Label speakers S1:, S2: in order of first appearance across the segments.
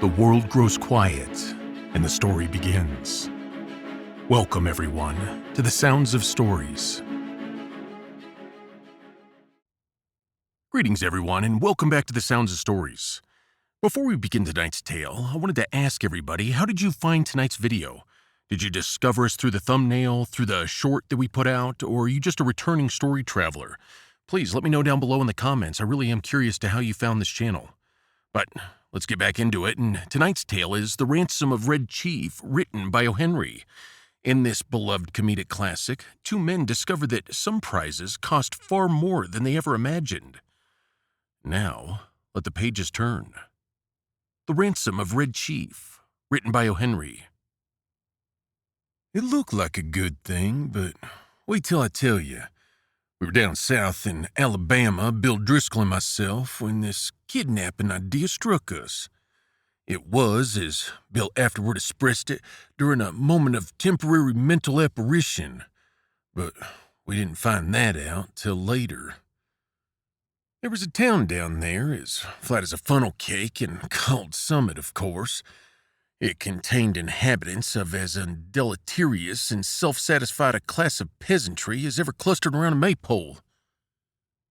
S1: The world grows quiet, and the story begins. Welcome, everyone, to the Sounds of Stories. Greetings, everyone, and welcome back to the Sounds of Stories. Before we begin tonight's tale, I wanted to ask everybody, how did you find tonight's video? Did you discover us through the thumbnail, through the short that we put out, or are you just a returning story traveler? Please let me know down below in the comments. I really am curious to how you found this channel. But let's get back into it, and tonight's tale is The Ransom of Red Chief, written by O. Henry. In this beloved comedic classic, two men discover that some prizes cost far more than they ever imagined. Now, let the pages turn. The Ransom of Red Chief, written by O. Henry. It looked like a good thing, but wait till I tell you. We were down south in Alabama, Bill Driscoll and myself, when this kidnapping idea struck us. It was, as Bill afterward expressed it, during a moment of temporary mental apparition. But we didn't find that out till later. There was a town down there, as flat as a funnel cake, and called Summit, of course. It contained inhabitants of as undeleterious and self-satisfied a class of peasantry as ever clustered around a maypole.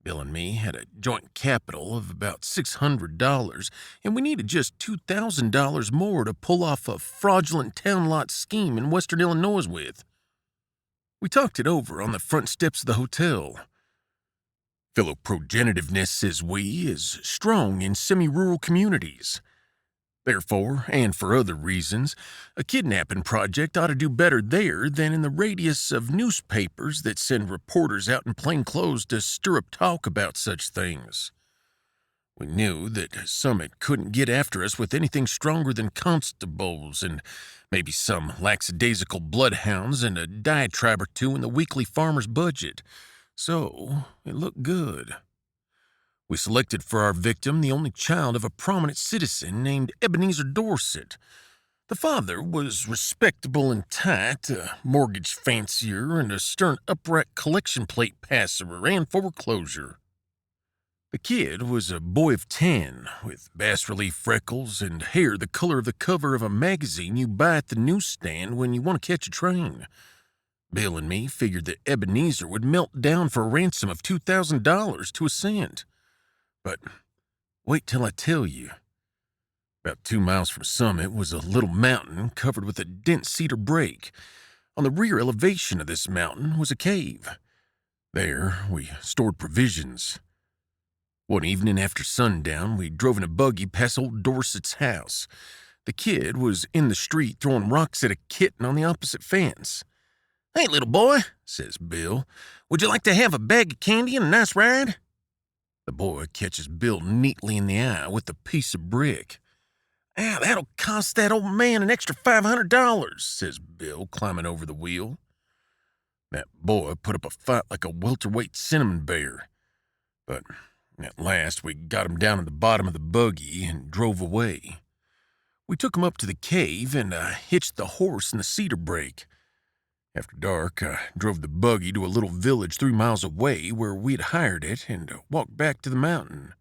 S1: Bill and me had a joint capital of about $600, and we needed just $2,000 more to pull off a fraudulent town lot scheme in western Illinois with. We talked it over on the front steps of the hotel. Philoprogenitiveness, says we, is strong in semi-rural communities. Therefore, and for other reasons, a kidnapping project ought to do better there than in the radius of newspapers that send reporters out in plain clothes to stir up talk about such things. We knew that Summit couldn't get after us with anything stronger than constables and maybe some lackadaisical bloodhounds and a diatribe or two in the weekly farmer's budget, so it looked good. We selected for our victim the only child of a prominent citizen named Ebenezer Dorset. The father was respectable and tight, a mortgage fancier, and a stern upright collection plate passer and foreclosure. The kid was a boy of 10, with bas-relief freckles and hair the color of the cover of a magazine you buy at the newsstand when you want to catch a train. Bill and me figured that Ebenezer would melt down for a ransom of $2,000 to a cent. But wait till I tell you. About 2 miles from Summit was a little mountain covered with a dense cedar brake. On the rear elevation of this mountain was a cave. There we stored provisions. One evening after sundown, we drove in a buggy past old Dorset's house. The kid was in the street throwing rocks at a kitten on the opposite fence. "Hey, little boy," says Bill, "would you like to have a bag of candy and a nice ride?" The boy catches Bill neatly in the eye with a piece of brick. "That'll cost that old man an extra $500, says Bill, climbing over the wheel. That boy put up a fight like a welterweight cinnamon bear. But at last we got him down at the bottom of the buggy and drove away. We took him up to the cave and hitched the horse in the cedar brake. After dark, I drove the buggy to a little village 3 miles away where we had hired it and walked back to the mountain.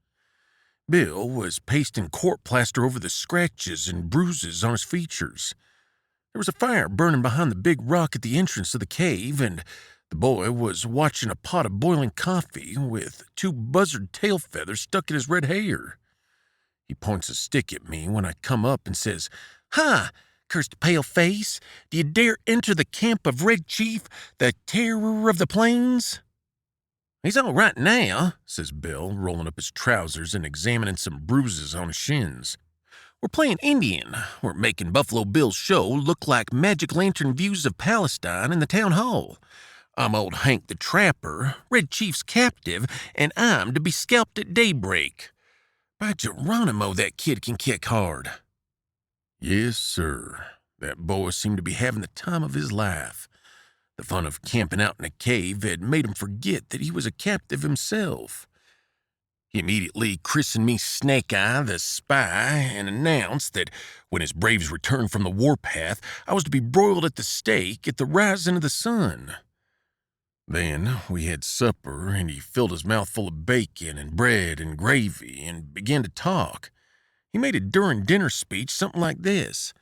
S1: Bill was pasting court plaster over the scratches and bruises on his features. There was a fire burning behind the big rock at the entrance of the cave, and the boy was watching a pot of boiling coffee with 2 buzzard tail feathers stuck in his red hair. He points a stick at me when I come up and says, "Ha! Cursed pale-face, do you dare enter the camp of Red Chief, the terror of the plains?" "He's all right now," says Bill, rolling up his trousers and examining some bruises on his shins. "We're playing Indian. We're making Buffalo Bill's show look like magic lantern views of Palestine in the town hall. I'm old Hank the Trapper, Red Chief's captive, and I'm to be scalped at daybreak. By Geronimo, that kid can kick hard." Yes, sir. That boy seemed to be having the time of his life. The fun of camping out in a cave had made him forget that he was a captive himself. He immediately christened me Snake Eye the Spy and announced that when his braves returned from the warpath, I was to be broiled at the stake at the rising of the sun. Then we had supper, and he filled his mouth full of bacon and bread and gravy and began to talk. He made a during dinner speech something like this.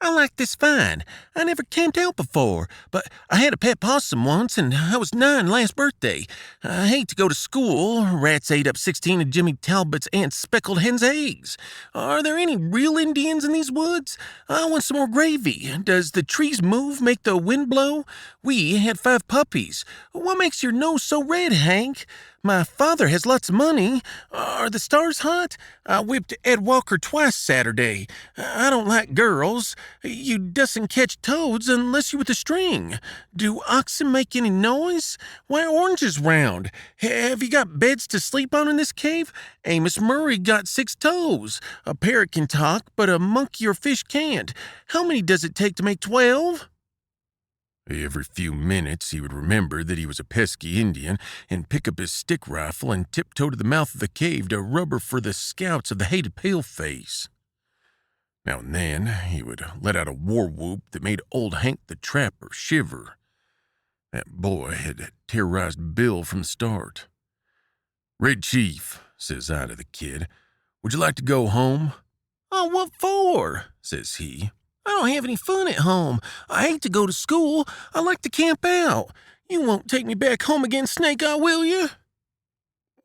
S1: I like this fine. I never camped out before, but I had a pet possum once, and I was 9 last birthday. I hate to go to school. Rats ate up 16 of Jimmy Talbot's Aunt Speckled Hen's eggs. Are there any real Indians in these woods? I want some more gravy. Does the trees move make the wind blow? We had 5 puppies. What makes your nose so red, Hank? My father has lots of money. Are the stars hot? I whipped Ed Walker twice Saturday. I don't like girls. You doesn't catch toads unless you with a string. Do oxen make any noise? Why are oranges round? Have you got beds to sleep on in this cave? Amos Murray got 6 toes. A parrot can talk, but a monkey or fish can't. How many does it take to make 12? Every few minutes, he would remember that he was a pesky Indian and pick up his stick rifle and tiptoe to the mouth of the cave to rubber for the scouts of the hated paleface. Now and then, he would let out a war whoop that made old Hank the Trapper shiver. That boy had terrorized Bill from the start. "Red Chief," says I to the kid, "would you like to go home?" "Oh, what for?" says he. "I don't have any fun at home. I hate to go to school. I like to camp out. You won't take me back home again, Snake Eye, will you?"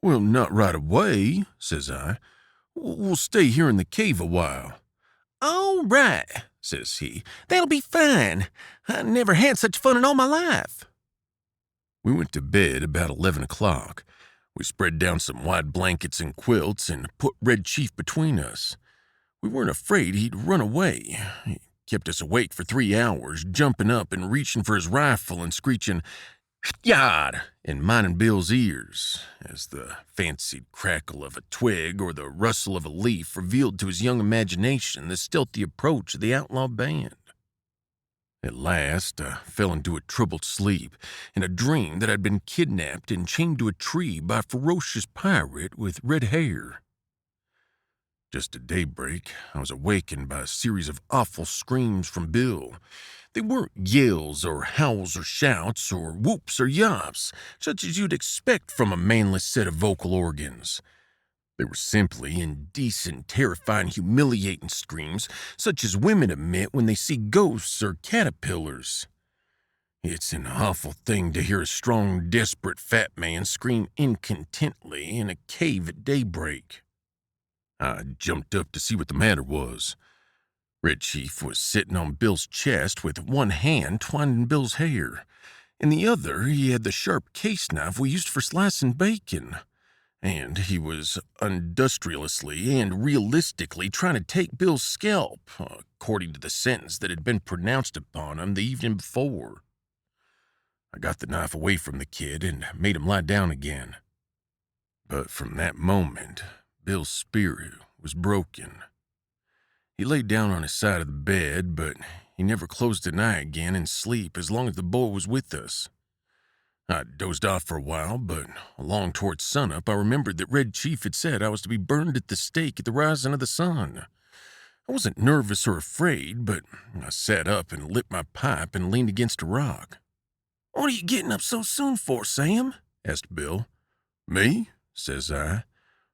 S1: "Well, not right away," says I. "We'll stay here in the cave a while." "All right," says he. "That'll be fine. I never had such fun in all my life." We went to bed about 11 o'clock. We spread down some wide blankets and quilts and put Red Chief between us. We weren't afraid he'd run away. He kept us awake for 3 hours, jumping up and reaching for his rifle and screeching, "Yard!" in mine and Bill's ears, as the fancied crackle of a twig or the rustle of a leaf revealed to his young imagination the stealthy approach of the outlaw band. At last, I fell into a troubled sleep in a dream that I'd been kidnapped and chained to a tree by a ferocious pirate with red hair. Just at daybreak, I was awakened by a series of awful screams from Bill. They weren't yells or howls or shouts or whoops or yops, such as you'd expect from a manless set of vocal organs. They were simply indecent, terrifying, humiliating screams, such as women emit when they see ghosts or caterpillars. It's an awful thing to hear a strong, desperate fat man scream incontently in a cave at daybreak. I jumped up to see what the matter was. Red Chief was sitting on Bill's chest with one hand twined in Bill's hair. In the other, he had the sharp case knife we used for slicing bacon. And he was industriously and realistically trying to take Bill's scalp, according to the sentence that had been pronounced upon him the evening before. I got the knife away from the kid and made him lie down again. But from that moment, Bill's spirit was broken. He lay down on his side of the bed, but he never closed an eye again in sleep as long as the boy was with us. I dozed off for a while, but along towards sunup, I remembered that Red Chief had said I was to be burned at the stake at the rising of the sun. I wasn't nervous or afraid, but I sat up and lit my pipe and leaned against a rock. "What are you getting up so soon for, Sam?" asked Bill. "Me?" says I.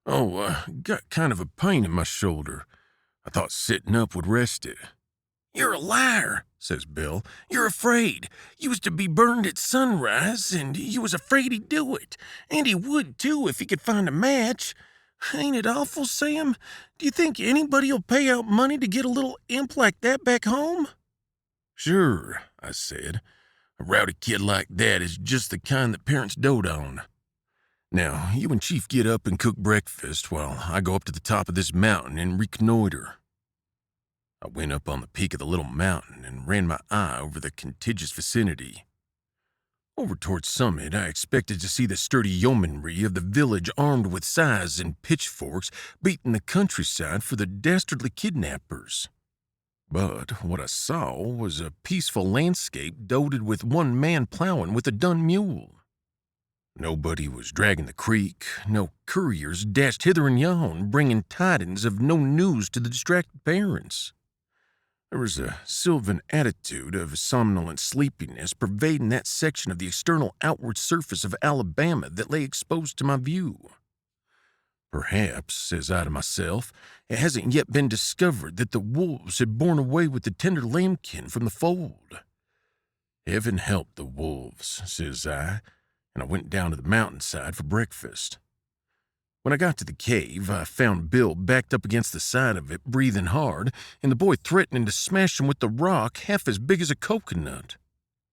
S1: "Oh, got kind of a pain in my shoulder. I thought sitting up would rest it." "You're a liar," says Bill. "You're afraid. You was to be burned at sunrise, and you was afraid he'd do it. And he would, too, if he could find a match. Ain't it awful, Sam? Do you think anybody'll pay out money to get a little imp like that back home?" "Sure," I said. "A rowdy kid like that is just the kind that parents dote on. Now, you and Chief get up and cook breakfast while I go up to the top of this mountain and reconnoiter." I went up on the peak of the little mountain and ran my eye over the contiguous vicinity. Over towards summit, I expected to see the sturdy yeomanry of the village armed with scythes and pitchforks beating the countryside for the dastardly kidnappers. But what I saw was a peaceful landscape dotted with one man plowing with a dun mule. Nobody was dragging the creek, no couriers dashed hither and yon, bringing tidings of no news to the distracted parents. There was a sylvan attitude of somnolent sleepiness pervading that section of the external outward surface of Alabama that lay exposed to my view. Perhaps, says I to myself, it hasn't yet been discovered that the wolves had borne away with the tender lambkin from the fold. Heaven help the wolves, says I, and I went down to the mountainside for breakfast. When I got to the cave, I found Bill backed up against the side of it, breathing hard, and the boy threatening to smash him with the rock half as big as a coconut.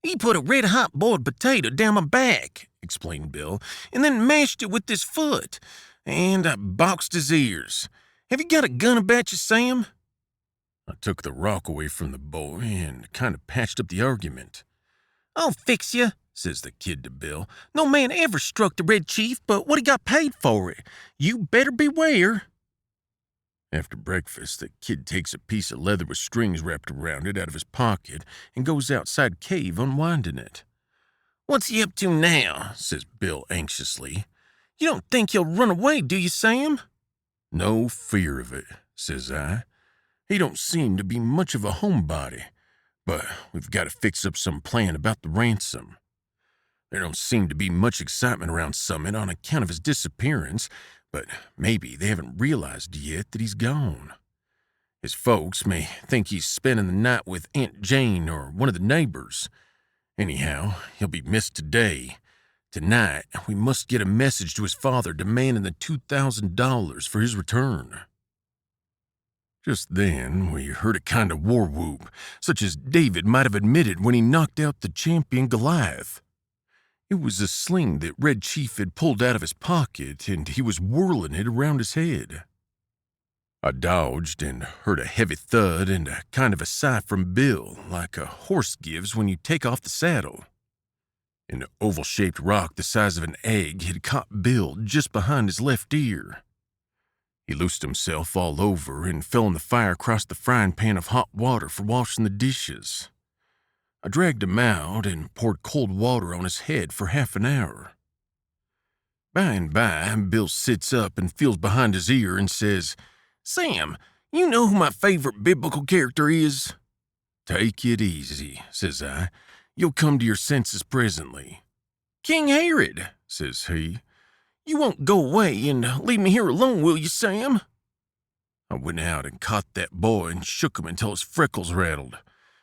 S1: "He put a red-hot boiled potato down my back," explained Bill, "and then mashed it with his foot, and I boxed his ears. Have you got a gun about you, Sam?" I took the rock away from the boy and kind of patched up the argument. "I'll fix you," says the kid to Bill. "No man ever struck the Red Chief but what he got paid for it. You better beware." After breakfast, the kid takes a piece of leather with strings wrapped around it out of his pocket and goes outside cave unwinding it. "What's he up to now?" says Bill anxiously. "You don't think he'll run away, do you, Sam?" "No fear of it," says I. "He don't seem to be much of a homebody, but we've got to fix up some plan about the ransom. There don't seem to be much excitement around Summit on account of his disappearance, but maybe they haven't realized yet that he's gone. His folks may think he's spending the night with Aunt Jane or one of the neighbors. Anyhow, he'll be missed today. Tonight, we must get a message to his father demanding the $2,000 for his return." Just then, we heard a kind of war whoop, such as David might have admitted when he knocked out the champion Goliath. It was a sling that Red Chief had pulled out of his pocket, and he was whirling it around his head. I dodged and heard a heavy thud and a kind of a sigh from Bill, like a horse gives when you take off the saddle. An oval-shaped rock the size of an egg had caught Bill just behind his left ear. He loosed himself all over and fell in the fire across the frying pan of hot water for washing the dishes. I dragged him out and poured cold water on his head for half an hour. By and by, Bill sits up and feels behind his ear and says, "Sam, you know who my favorite biblical character is?" "Take it easy," says I. "You'll come to your senses presently." "King Herod," says he. "You won't go away and leave me here alone, will you, Sam?" I went out and caught that boy and shook him until his freckles rattled.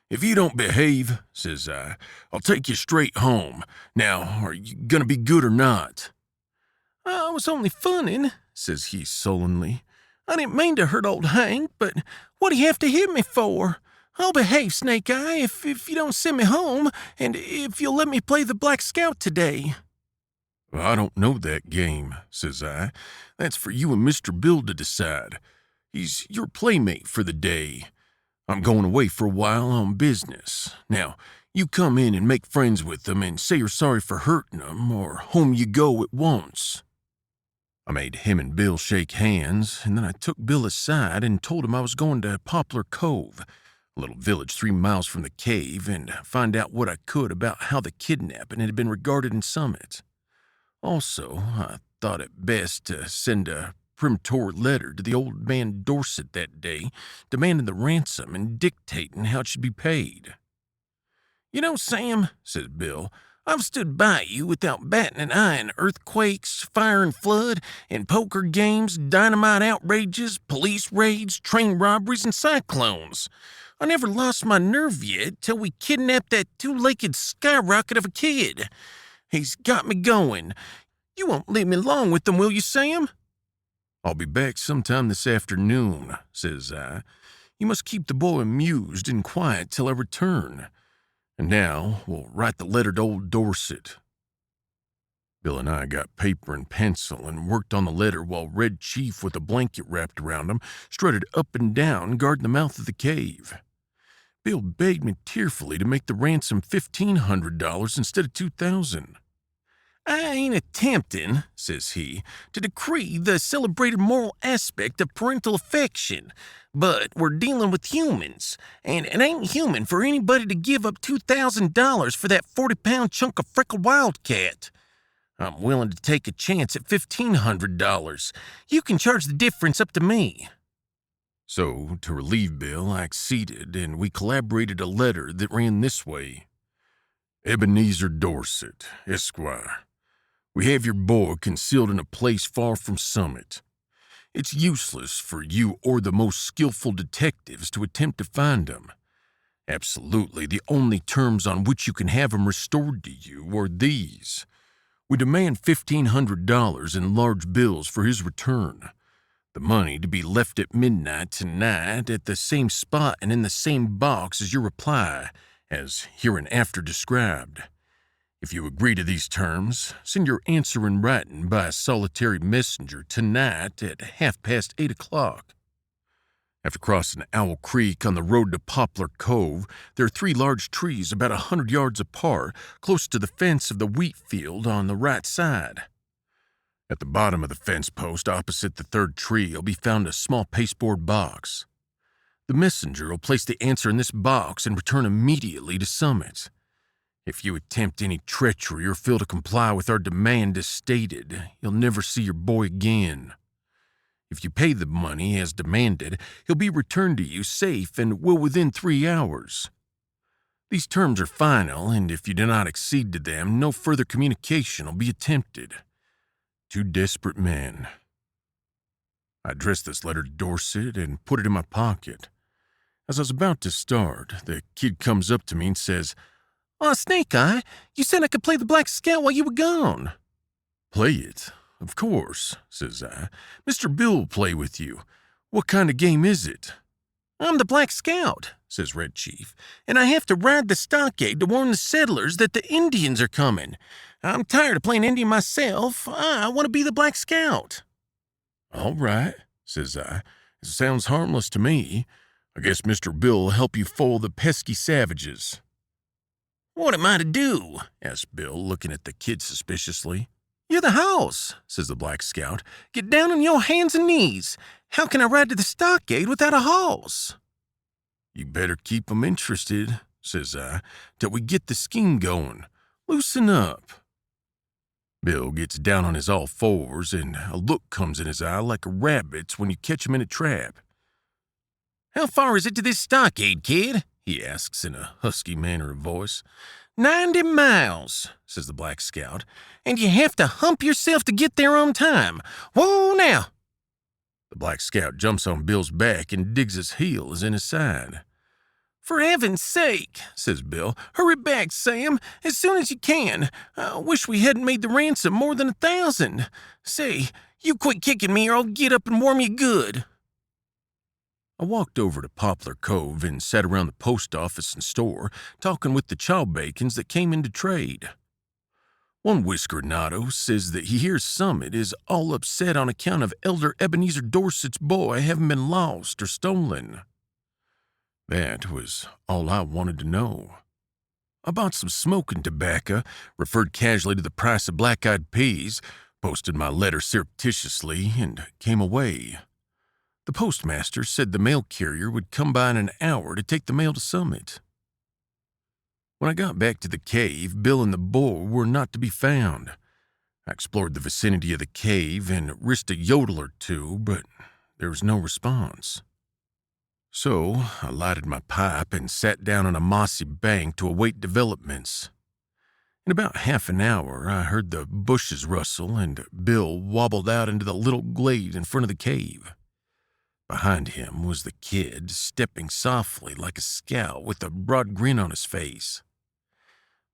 S1: "If you don't behave," says I'll take you straight home. Now, are you gonna be good or not?" "I was only funning," says he sullenly. "I didn't mean to hurt old Hank, but what'd he have to hit me for? I'll behave, Snake Eye, if you don't send me home, and if you'll let me play the Black Scout today." "I don't know that game," says I. "That's for you and Mr. Bill to decide. He's your playmate for the day. I'm going away for a while on business. Now, you come in and make friends with them and say you're sorry for hurting them, or home you go at once." I made him and Bill shake hands, and then I took Bill aside and told him I was going to Poplar Cove, a little village 3 miles from the cave, and find out what I could about how the kidnapping had been regarded in Summit. Also, I thought it best to send a peremptory letter to the old man Dorset that day, demanding the ransom and dictating how it should be paid. "You know, Sam," says Bill, "I've stood by you without batting an eye in earthquakes, fire and flood, and poker games, dynamite outrages, police raids, train robberies, and cyclones. I never lost my nerve yet till we kidnapped that two-legged skyrocket of a kid. He's got me going. You won't leave me long with them, will you, Sam?" "I'll be back sometime this afternoon," says I. "You must keep the boy amused and quiet till I return. And now we'll write the letter to old Dorset." Bill and I got paper and pencil and worked on the letter while Red Chief, with a blanket wrapped around him, strutted up and down guarding the mouth of the cave. Bill begged me tearfully to make the ransom $1,500 instead of $2,000. "I ain't attempting," says he, "to decree the celebrated moral aspect of parental affection, but we're dealing with humans, and it ain't human for anybody to give up $2,000 for that 40-pound chunk of freckled wildcat. I'm willing to take a chance at $1,500. You can charge the difference up to me." So, to relieve Bill, I acceded, and we collaborated a letter that ran this way: "Ebenezer Dorset, Esquire. We have your boy concealed in a place far from Summit. It's useless for you or the most skillful detectives to attempt to find them. Absolutely, the only terms on which you can have him restored to you are these. We demand $1,500 in large bills for his return. The money to be left at midnight tonight at the same spot and in the same box as your reply, as hereinafter described. If you agree to these terms, send your answer in writing by a solitary messenger tonight at 8:30. After crossing Owl Creek on the road to Poplar Cove, there are 3 large trees about 100 yards apart, close to the fence of the wheat field on the right side. At the bottom of the fence post opposite the 3rd tree will be found a small pasteboard box. The messenger will place the answer in this box and return immediately to Summit. If you attempt any treachery or fail to comply with our demand as stated, you'll never see your boy again. If you pay the money as demanded, he'll be returned to you safe and will within 3 hours. These terms are final, and if you do not accede to them, no further communication will be attempted. 2 desperate men. I addressed this letter to Dorset and put it in my pocket. As I was about to start, the kid comes up to me and says, "Aw, Snake Eye, you said I could play the Black Scout while you were gone." "Play it? Of course," says I. "Mr. Bill will play with you. What kind of game is it?" "I'm the Black Scout," says Red Chief, "and I have to ride the stockade to warn the settlers that the Indians are coming. I'm tired of playing Indian myself. I want to be the Black Scout." "All right," says I. "It sounds harmless to me. I guess Mr. Bill will help you foil the pesky savages." "What am I to do?" asked Bill, looking at the kid suspiciously. "You're the house," says the Black Scout. "Get down on your hands and knees. How can I ride to the stockade without a horse?" "You better keep 'em interested," says I, "till we get the scheme going. Loosen up." Bill gets down on his all fours, and a look comes in his eye like a rabbit's when you catch him in a trap. "How far is it to this stockade, kid?" he asks in a husky manner of voice. 90 miles, says the Black Scout, "and you have to hump yourself to get there on time. Whoa, now!" The Black Scout jumps on Bill's back and digs his heels in his side. "For heaven's sake," says Bill, "hurry back, Sam, as soon as you can. I wish we hadn't made the ransom more than 1,000. Say, you quit kicking me or I'll get up and warm you good." I walked over to Poplar Cove and sat around the post office and store, talking with the chawbacons that came in to trade. One whiskered-nato says that he hears Summit is all upset on account of Elder Ebenezer Dorset's boy having been lost or stolen. That was all I wanted to know. I bought some smoking tobacco, referred casually to the price of black-eyed peas, posted my letter surreptitiously, and came away. The postmaster said the mail carrier would come by in an hour to take the mail to Summit. When I got back to the cave, Bill and the boy were not to be found. I explored the vicinity of the cave and risked a yodel or two, but there was no response. So I lighted my pipe and sat down on a mossy bank to await developments. In about half an hour, I heard the bushes rustle and Bill wobbled out into the little glade in front of the cave. Behind him was the kid, stepping softly like a scout with a broad grin on his face.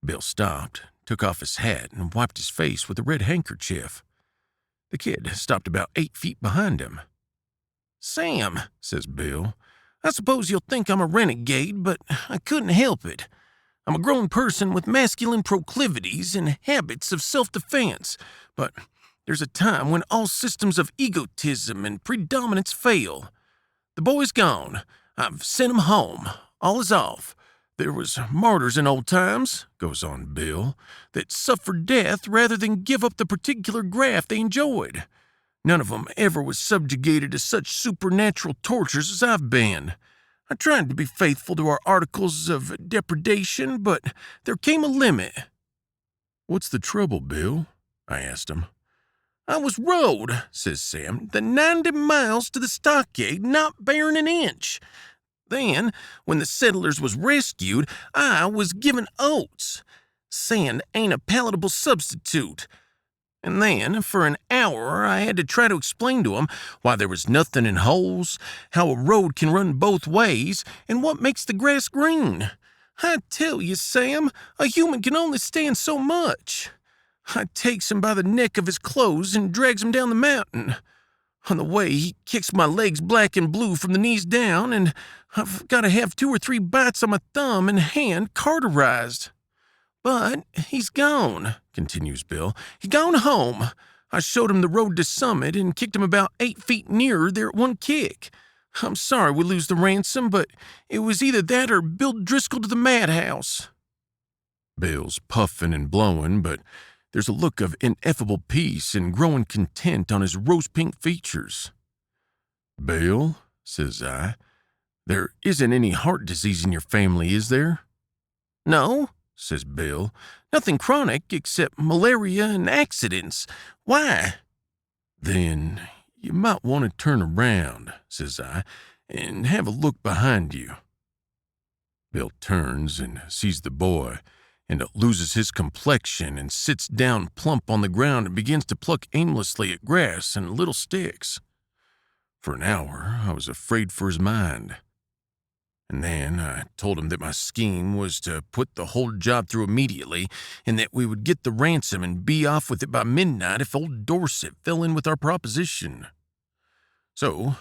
S1: Bill stopped, took off his hat, and wiped his face with a red handkerchief. The kid stopped about 8 feet behind him. "Sam," says Bill, "I suppose you'll think I'm a renegade, but I couldn't help it. I'm a grown person with masculine proclivities and habits of self-defense, but there's a time when all systems of egotism and predominance fail. The boy's gone. I've sent him home. All is off. There was martyrs in old times," goes on Bill, "that suffered death rather than give up the particular graft they enjoyed. None of 'em ever was subjugated to such supernatural tortures as I've been. I tried to be faithful to our articles of depredation, but there came a limit." "What's the trouble, Bill?" I asked him. "I was rode," says Sam, "the 90 miles to the stockade, not bearing an inch. Then, when the settlers was rescued, I was given oats. Sand ain't a palatable substitute. And then, for an hour, I had to try to explain to him why there was nothing in holes, how a road can run both ways, and what makes the grass green. I tell you, Sam, a human can only stand so much. I takes him by the neck of his clothes and drags him down the mountain. On the way, he kicks my legs black and blue from the knees down, and I've got to have 2 or 3 bites on my thumb and hand cauterized. But he's gone, continues Bill. He gone home. I showed him the road to Summit and kicked him about 8 feet nearer there at one kick. I'm sorry we lose the ransom, but it was either that or Bill Driscoll to the madhouse. Bill's puffing and blowing, but there's a look of ineffable peace and growing content on his rose-pink features. Bill, says I, there isn't any heart disease in your family, is there? No, says Bill. Nothing chronic except malaria and accidents. Why? Then you might want to turn around, says I, and have a look behind you. Bill turns and sees the boy, and loses his complexion and sits down plump on the ground and begins to pluck aimlessly at grass and little sticks. For an hour, I was afraid for his mind. And then I told him that my scheme was to put the whole job through immediately and that we would get the ransom and be off with it by midnight if old Dorset fell in with our proposition. So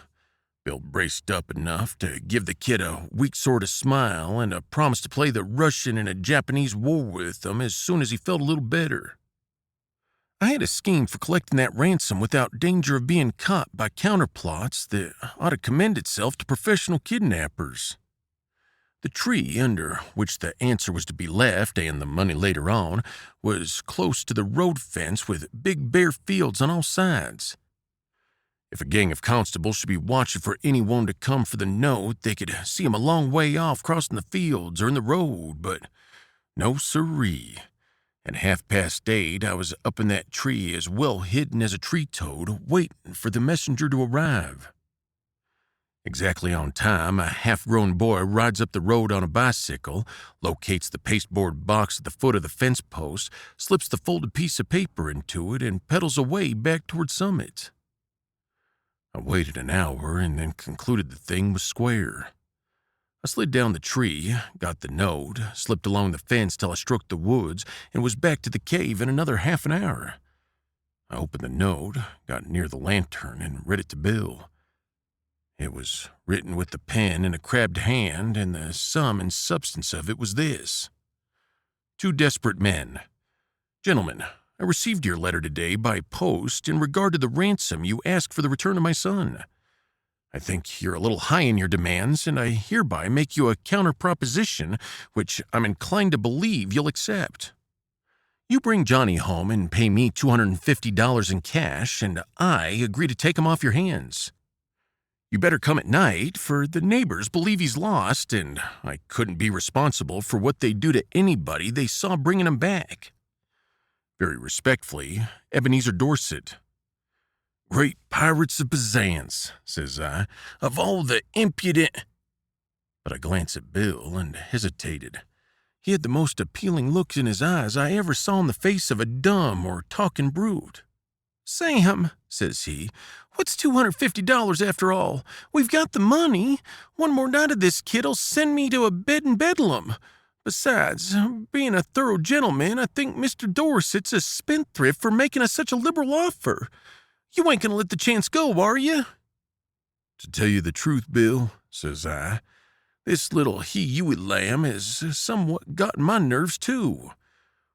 S1: Bill braced up enough to give the kid a weak sort of smile and a promise to play the Russian in a Japanese war with him as soon as he felt a little better. I had a scheme for collecting that ransom without danger of being caught by counterplots that ought to commend itself to professional kidnappers. The tree under which the answer was to be left, and the money later on, was close to the road fence with big bare fields on all sides. If a gang of constables should be watching for anyone to come for the note, they could see him a long way off crossing the fields or in the road, but no siree. At 8:30, I was up in that tree as well hidden as a tree toad, waiting for the messenger to arrive. Exactly on time, a half-grown boy rides up the road on a bicycle, locates the pasteboard box at the foot of the fence post, slips the folded piece of paper into it, and pedals away back toward Summit. I waited an hour and then concluded the thing was square. I slid down the tree, got the note, slipped along the fence till I struck the woods, and was back to the cave in another half an hour. I opened the note, got near the lantern, and read it to Bill. It was written with the pen in a crabbed hand, and the sum and substance of it was this. 2 desperate men. Gentlemen, I received your letter today by post in regard to the ransom you asked for the return of my son. I think you're a little high in your demands, and I hereby make you a counter-proposition which I'm inclined to believe you'll accept. You bring Johnny home and pay me $250 in cash, and I agree to take him off your hands. You better come at night, for the neighbors believe he's lost, and I couldn't be responsible for what they do to anybody they saw bringing him back. Very respectfully, Ebenezer Dorset. Great pirates of Penzance, says I, of all the impudent... But I glanced at Bill and hesitated. He had the most appealing looks in his eyes I ever saw in the face of a dumb or talking brute. Sam, says he, what's $250 after all? We've got the money. One more night of this kid'll send me to a bed in Bedlam. Besides, being a thorough gentleman, I think Mr. Dorset's a spendthrift for making us such a liberal offer. You ain't gonna let the chance go, are you? To tell you the truth, Bill, says I, this little Huey lamb has somewhat gotten my nerves, too.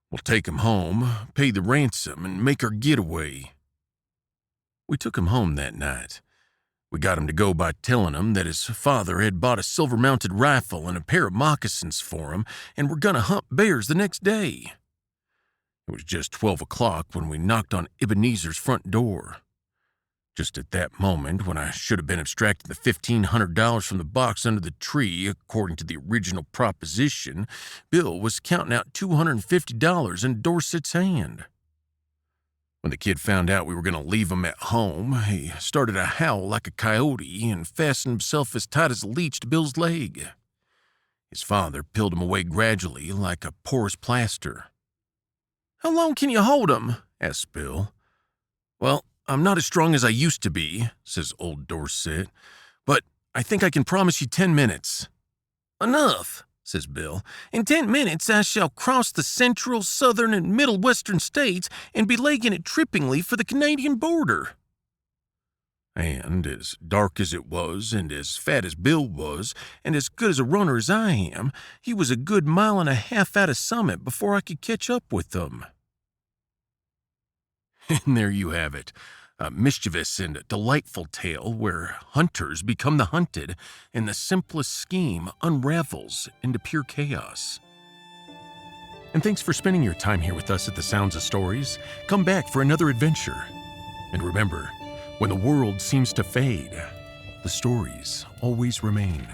S1: We'll take him home, pay the ransom, and make our getaway. We took him home that night. We got him to go by telling him that his father had bought a silver-mounted rifle and a pair of moccasins for him and were gonna hunt bears the next day. It was just 12 o'clock when we knocked on Ebenezer's front door. Just at that moment, when I should have been abstracting the $1,500 from the box under the tree, according to the original proposition, Bill was counting out $250 in Dorset's hand. When the kid found out we were going to leave him at home, he started to howl like a coyote and fastened himself as tight as a leech to Bill's leg. His father peeled him away gradually like a porous plaster. How long can you hold him? Asked Bill. Well, I'm not as strong as I used to be, says old Dorset, but I think I can promise you 10 minutes. Enough, says Bill. In 10 minutes I shall cross the central, southern, and middle western states and be legging it trippingly for the Canadian border. And as dark as it was, and as fat as Bill was, and as good as a runner as I am, he was a good mile and a half out of Summit before I could catch up with them. And there you have it, a mischievous and delightful tale where hunters become the hunted, and the simplest scheme unravels into pure chaos. And thanks for spending your time here with us at the Sounds of Stories. Come back for another adventure. And remember, when the world seems to fade, the stories always remain.